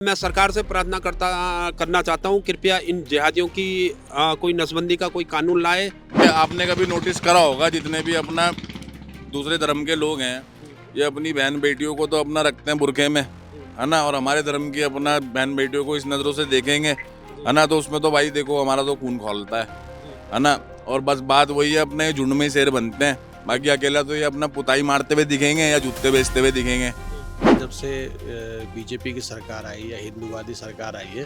मैं सरकार से प्रार्थना करना चाहता हूँ, कृपया इन जिहादियों की कोई नसबंदी का कोई कानून लाए। आपने कभी नोटिस करा होगा, जितने भी अपना दूसरे धर्म के लोग हैं, ये अपनी बहन बेटियों को तो अपना रखते हैं बुरखे में, है ना। और हमारे धर्म की अपना बहन बेटियों को इस नज़रों से देखेंगे, है ना, तो उसमें तो भाई देखो हमारा तो खून खौलता है ना। और बस बात वही है, अपने झुंड में शेर बनते हैं, बाकी अकेला तो ये अपना पुताई मारते हुए दिखेंगे या जूते बेचते हुए दिखेंगे। जब से बीजेपी की सरकार आई या हिंदूवादी सरकार आई है,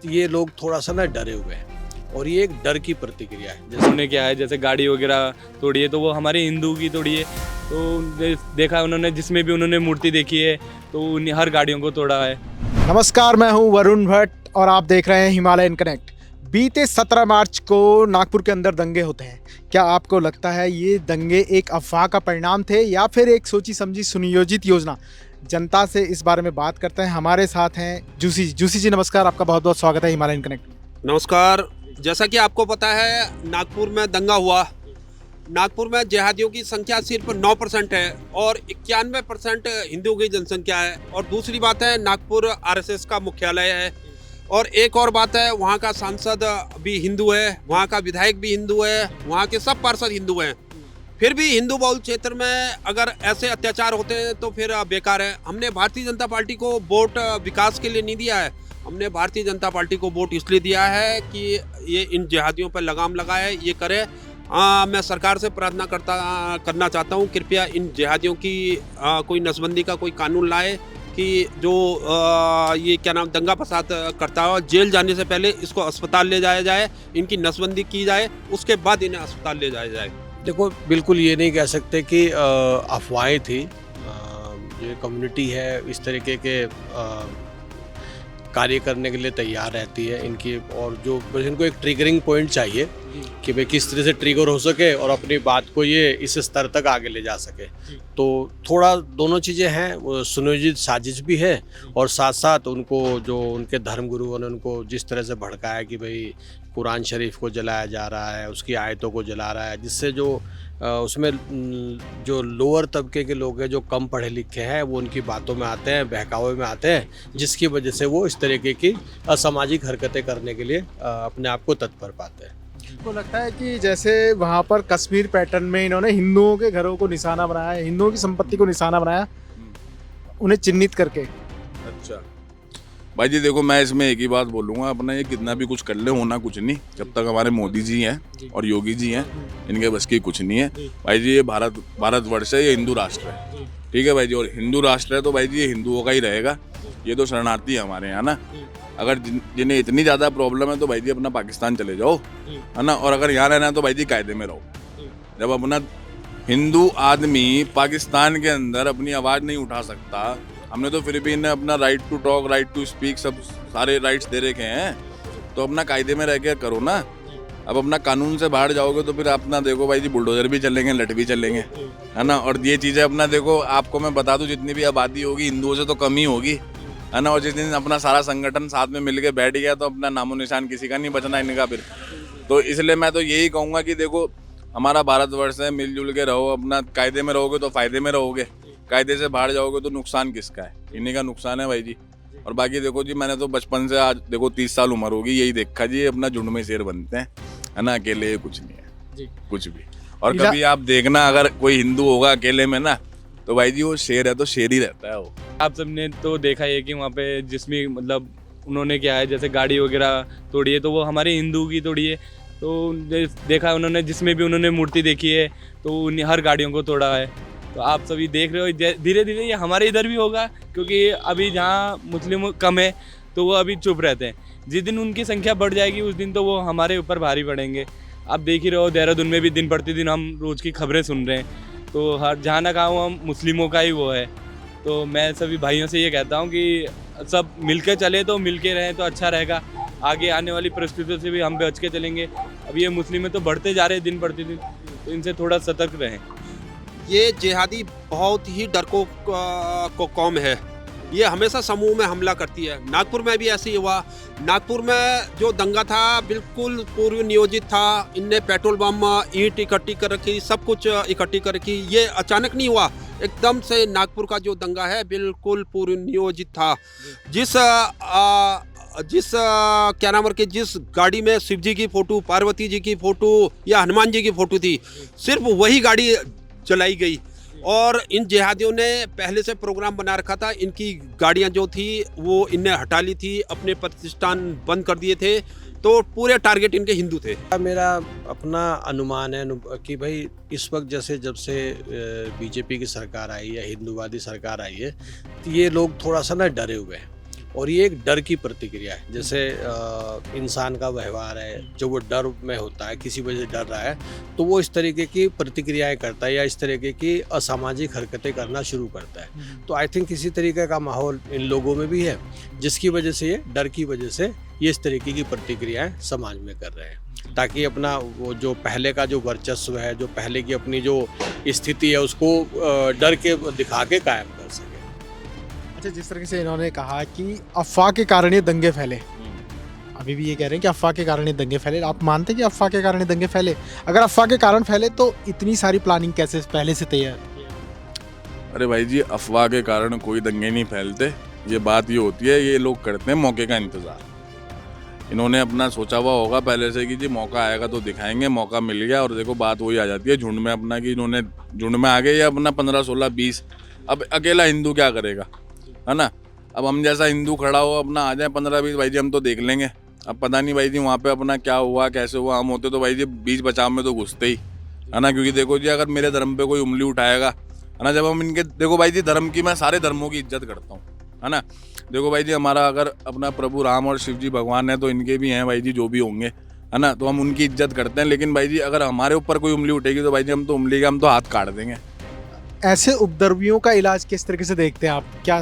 तो ये लोग थोड़ा सा ना डरे हुए हैं और ये एक डर की प्रतिक्रिया है। जैसे उन्होंने क्या है, जैसे गाड़ी वगैरह तोड़ी है तो वो हमारे हिंदू की तोड़ी है। तो देखा उन्होंने, जिसमें भी उन्होंने मूर्ति देखी है तो हर गाड़ियों को तोड़ा है। नमस्कार, मैं हूं वरुण भट्ट और आप देख रहे हैं हिमालयन कनेक्ट। बीते 17 मार्च को नागपुर के अंदर दंगे होते हैं। क्या आपको लगता है ये दंगे एक अफवाह का परिणाम थे या फिर एक सोची समझी सुनियोजित योजना? जनता से इस बारे में बात करते हैं। हमारे साथ हैं जूसी जी। नमस्कार, आपका बहुत बहुत स्वागत है हिमालयन कनेक्ट। नमस्कार। जैसा कि आपको पता है, नागपुर में दंगा हुआ। नागपुर में जिहादियों की संख्या सिर्फ 9% है और 91% हिंदुओं की जनसंख्या है। और दूसरी बात है, नागपुर आरएसएस का मुख्यालय है। और एक और बात है, वहाँ का सांसद भी हिंदू है, वहाँ का विधायक भी हिंदू है, वहाँ के सब पार्षद हिंदू हैं। फिर भी हिंदू बहुल क्षेत्र में अगर ऐसे अत्याचार होते हैं तो फिर बेकार है। हमने भारतीय जनता पार्टी को वोट विकास के लिए नहीं दिया है, हमने भारतीय जनता पार्टी को वोट इसलिए दिया है कि ये इन जिहादियों पर लगाम लगाए, ये करे। मैं सरकार से प्रार्थना करना चाहता हूँ, कृपया इन जिहादियों की कोई नसबंदी का कोई कानून लाए कि जो ये क्या नाम दंगा फसाद करता है, जेल जाने से पहले इसको अस्पताल ले जाया जाए, इनकी नसबंदी की जाए, उसके बाद इन्हें अस्पताल ले जाया जाए। देखो, बिल्कुल ये नहीं कह सकते कि अफवाहें थी। ये कम्युनिटी है इस तरीके के कार्य करने के लिए तैयार रहती है इनकी, और जो बस इनको एक ट्रिगरिंग पॉइंट चाहिए कि भाई किस तरह से ट्रिगर हो सके और अपनी बात को ये इस स्तर तक आगे ले जा सके। तो थोड़ा दोनों चीज़ें हैं, वो सुनियोजित साजिश भी है और साथ साथ उनको जो उनके धर्मगुरुओं ने उनको जिस तरह से भड़काया कि भाई कुरान शरीफ को जलाया जा रहा है, उसकी आयतों को जला रहा है, जिससे जो उसमें जो लोअर तबके के लोग हैं, जो कम पढ़े लिखे हैं, वो उनकी बातों में आते हैं, बहकावे में आते हैं, जिसकी वजह से वो इस तरीके की असामाजिक हरकतें करने के लिए अपने आप को तत्पर पाते हैं। आपको लगता है कि जैसे वहाँ पर कश्मीर पैटर्न में इन्होंने हिंदुओं के घरों को निशाना बनाया, हिंदुओं की संपत्ति को निशाना बनाया, उन्हें चिन्हित करके? अच्छा भाई जी, देखो मैं इसमें एक ही बात बोलूँगा, अपना ये कितना भी कुछ कर ले, होना कुछ नहीं जब तक हमारे मोदी जी हैं और योगी जी हैं, इनके बस की कुछ नहीं है। भाई जी, ये भारतवर्ष है, ये हिंदू राष्ट्र है, ठीक है भाई जी। और हिंदू राष्ट्र है तो भाई जी ये हिंदुओं का ही रहेगा। ये तो शरणार्थी है हमारे यहाँ ना। अगर जिन्हें इतनी ज़्यादा प्रॉब्लम है तो भाई जी अपना पाकिस्तान चले जाओ, है ना। और अगर यहाँ रहना है तो भाई जी कायदे में रहो। जब अपना हिंदू आदमी पाकिस्तान के अंदर अपनी आवाज़ नहीं उठा सकता, हमने तो फिर भी इन्हें अपना right to talk, right to speak, सब सारे राइट्स दे रखे हैं, तो अपना कायदे में रह के करो ना। अब अपना कानून से बाहर जाओगे तो फिर अपना देखो भाई जी, बुलडोजर भी चलेंगे, लट भी चलेंगे, है ना। और ये चीज़ें अपना देखो, आपको मैं बता दूं, जितनी भी आबादी होगी हिंदुओं से तो कम ही होगी, है ना। और जिस दिन अपना सारा संगठन साथ में मिल के बैठ गया तो अपना नामो निशान किसी का नहीं बचना इनका फिर। तो इसलिए मैं तो यही कहूँगा कि देखो, हमारा भारतवर्ष है, मिलजुल के रहो, अपना कायदे में रहोगे तो फ़ायदे में रहोगे, कायदे से बाहर जाओगे तो नुकसान किसका है? इन्हीं का नुकसान है भाई जी। और बाकी देखो जी, मैंने तो बचपन से आज देखो 30 साल उम्र होगी, यही देखा जी, अपना झुंड में शेर बनते हैं, है ना। अकेले कुछ नहीं है जी, कुछ भी। और कभी आप देखना, अगर कोई हिंदू होगा अकेले में ना, तो भाई जी वो शेर है तो शेर ही रहता है वो। आप सबने तो देखा है कि वहाँ पे जिसमें मतलब उन्होंने क्या है, जैसे गाड़ी वगैरह तोड़ी है तो वो हमारे हिंदू की तोड़ी है। तो देखा उन्होंने, जिसमें भी उन्होंने मूर्ति देखी है तो हर गाड़ियों को तोड़ा है। तो आप सभी देख रहे हो, धीरे धीरे ये हमारे इधर भी होगा, क्योंकि अभी जहाँ मुस्लिम कम है तो वो अभी चुप रहते हैं। जिस दिन उनकी संख्या बढ़ जाएगी उस दिन तो वो हमारे ऊपर भारी पड़ेंगे। आप देख ही रहे हो, देहरादून में भी दिन प्रतिदिन हम रोज़ की खबरें सुन रहे हैं, तो हर जहाँ ना कहाँ हम मुस्लिमों का ही वो है। तो मैं सभी भाइयों से ये कहता हूँ कि सब मिलकर चले तो मिलके रहें तो अच्छा रहेगा। आगे आने वाली परिस्थितियों से भी हम बच के चलेंगे। अब ये मुस्लिम तो बढ़ते जा रहे हैं दिन प्रतिदिन, तो इनसे थोड़ा सतर्क रहें। ये जिहादी बहुत ही डरपोक को कौम है, ये हमेशा समूह में हमला करती है। नागपुर में भी ऐसे ही हुआ। नागपुर में जो दंगा था बिल्कुल पूर्व नियोजित था। इनने पेट्रोल बम, ईंट इकट्ठी कर रखी, सब कुछ इकट्ठी कर रखी। ये अचानक नहीं हुआ, एकदम से नागपुर का जो दंगा है बिल्कुल पूर्व नियोजित था। क्या नाम है कि जिस गाड़ी में शिव जी की फोटो, पार्वती जी की फोटो या हनुमान जी की फोटो थी, सिर्फ वही गाड़ी चलाई गई। और इन जिहादियों ने पहले से प्रोग्राम बना रखा था, इनकी गाड़ियां जो थी वो इनने हटा ली थी, अपने प्रतिष्ठान बंद कर दिए थे, तो पूरे टारगेट इनके हिंदू थे। मेरा अपना अनुमान है कि भाई इस वक्त जब से बीजेपी की सरकार आई है, हिंदूवादी सरकार आई है, तो ये लोग थोड़ा सा ना डरे हुए हैं और ये एक डर की प्रतिक्रिया है। जैसे इंसान का व्यवहार है, जो वो डर में होता है, किसी वजह से डर रहा है तो वो इस तरीके की प्रतिक्रियाएं करता है या इस तरीके की असामाजिक हरकतें करना शुरू करता है। तो आई थिंक किसी तरीके का माहौल इन लोगों में भी है, जिसकी वजह से ये डर की वजह से ये इस तरीके की प्रतिक्रियाएं समाज में कर रहे हैं, ताकि अपना वो जो पहले का जो वर्चस्व है, जो पहले की अपनी जो स्थिति है, उसको डर के दिखा के कायम कर सके। अच्छा, जिस तरीके से इन्होंने कहा कि अफवाह के कारण ये दंगे फैले, अभी भी ये कह रहे हैं कि अफवाह के कारण ये दंगे फैले, आप मानते हैं कि अफवाह के कारण ये दंगे फैले? अगर अफवाह के कारण फैले तो इतनी सारी प्लानिंग कैसे पहले से तैयार? अरे भाई जी, अफवाह के कारण कोई दंगे नहीं फैलते। ये बात ये होती है, ये लोग करते हैं मौके का इंतज़ार। इन्होंने अपना सोचा हुआ होगा पहले से कि जी मौका आएगा तो दिखाएंगे, मौका मिल गया और देखो बात वही आ जाती है झुंड में अपना, कि इन्होंने झुंड में आ गए या अपना 15, 16, 20। अब अकेला हिंदू क्या करेगा, है ना? अब हम जैसा हिंदू खड़ा हो अपना आ जाए 15, 20, भाई जी हम तो देख लेंगे। अब पता नहीं भाई जी वहाँ पे अपना क्या हुआ, कैसे हुआ। हम होते तो भाई जी बीच बचाव में तो घुसते ही, है ना? क्योंकि देखो जी, अगर मेरे धर्म पे कोई उंगली उठाएगा, है ना, जब हम इनके, देखो भाई जी धर्म की, मैं सारे धर्मों की इज्जत करता हूँ, है ना? देखो भाई जी, हमारा अगर अपना प्रभु राम और शिव जी भगवान है तो इनके भी हैं भाई जी, जो भी होंगे, है ना, तो हम उनकी इज्जत करते हैं। लेकिन भाई जी अगर हमारे ऊपर कोई उंगली उठेगी तो भाई जी हम तो उंगली का हम तो हाथ काट देंगे। ऐसे उपद्रवियों का इलाज किस तरीके से देखते हैं आप? क्या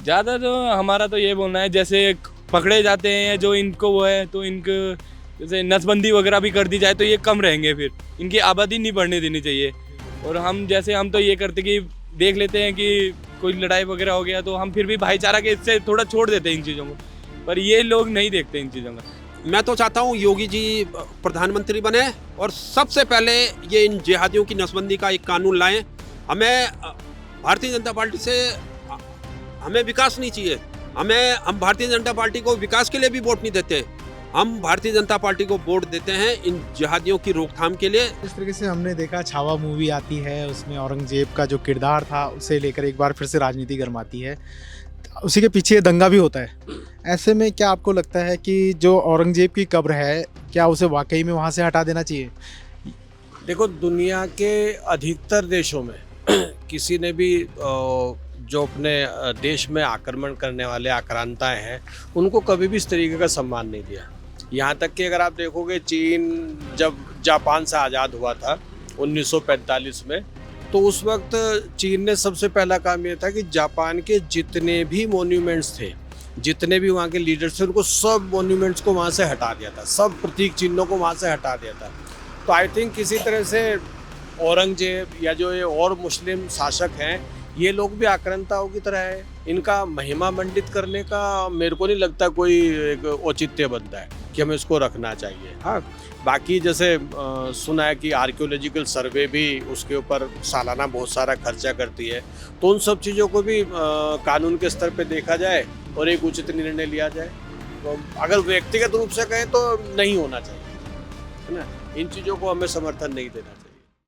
ज़्यादा तो हमारा तो ये बोलना है, जैसे पकड़े जाते हैं जो इनको वो है, तो इनको जैसे नसबंदी वगैरह भी कर दी जाए तो ये कम रहेंगे, फिर इनकी आबादी नहीं बढ़ने देनी चाहिए। और हम तो ये करते कि देख लेते हैं कि कोई लड़ाई वगैरह हो गया तो हम फिर भी भाईचारा के इससे थोड़ा छोड़ देते हैं इन चीज़ों को, पर ये लोग नहीं देखते इन चीज़ों का। मैं तो चाहता हूँ योगी जी प्रधानमंत्री बने और सबसे पहले ये इन जिहादियों की नसबंदी का एक कानून लाएं। हमें भारतीय जनता पार्टी से हमें विकास नहीं चाहिए। हम भारतीय जनता पार्टी को विकास के लिए भी वोट नहीं देते, हम भारतीय जनता पार्टी को वोट देते हैं इन जिहादियों की रोकथाम के लिए। इस तरीके से हमने देखा, छावा मूवी आती है, उसमें औरंगजेब का जो किरदार था उसे लेकर एक बार फिर से राजनीति गर्माती है, उसी के पीछे दंगा भी होता है। ऐसे में क्या आपको लगता है कि जो औरंगजेब की कब्र है, क्या उसे वाकई में वहाँ से हटा देना चाहिए? देखो, दुनिया के अधिकतर देशों में किसी ने भी जो अपने देश में आक्रमण करने वाले आक्रांताएं हैं, उनको कभी भी इस तरीके का सम्मान नहीं दिया। यहाँ तक कि अगर आप देखोगे, चीन जब जापान से आज़ाद हुआ था 1945 में, तो उस वक्त चीन ने सबसे पहला काम ये था कि जापान के जितने भी मॉन्यूमेंट्स थे, जितने भी वहाँ के लीडर्स थे, उनको सब मॉन्यूमेंट्स को वहाँ से हटा दिया था, सब प्रतीक चिन्हों को वहाँ से हटा दिया था। तो आई थिंक किसी तरह से औरंगजेब या जो ये और मुस्लिम शासक हैं, ये लोग भी आक्रांताओं की तरह है। इनका महिमा मंडित करने का मेरे को नहीं लगता कोई एक औचित्य बनता है कि हमें इसको रखना चाहिए। हाँ, बाकी जैसे सुना है कि आर्कियोलॉजिकल सर्वे भी उसके ऊपर सालाना बहुत सारा खर्चा करती है, तो उन सब चीज़ों को भी कानून के स्तर पे देखा जाए और एक उचित निर्णय लिया जाए। तो अगर व्यक्तिगत रूप से कहें तो नहीं होना चाहिए, है ना, इन चीज़ों को हमें समर्थन नहीं देना चाहिए।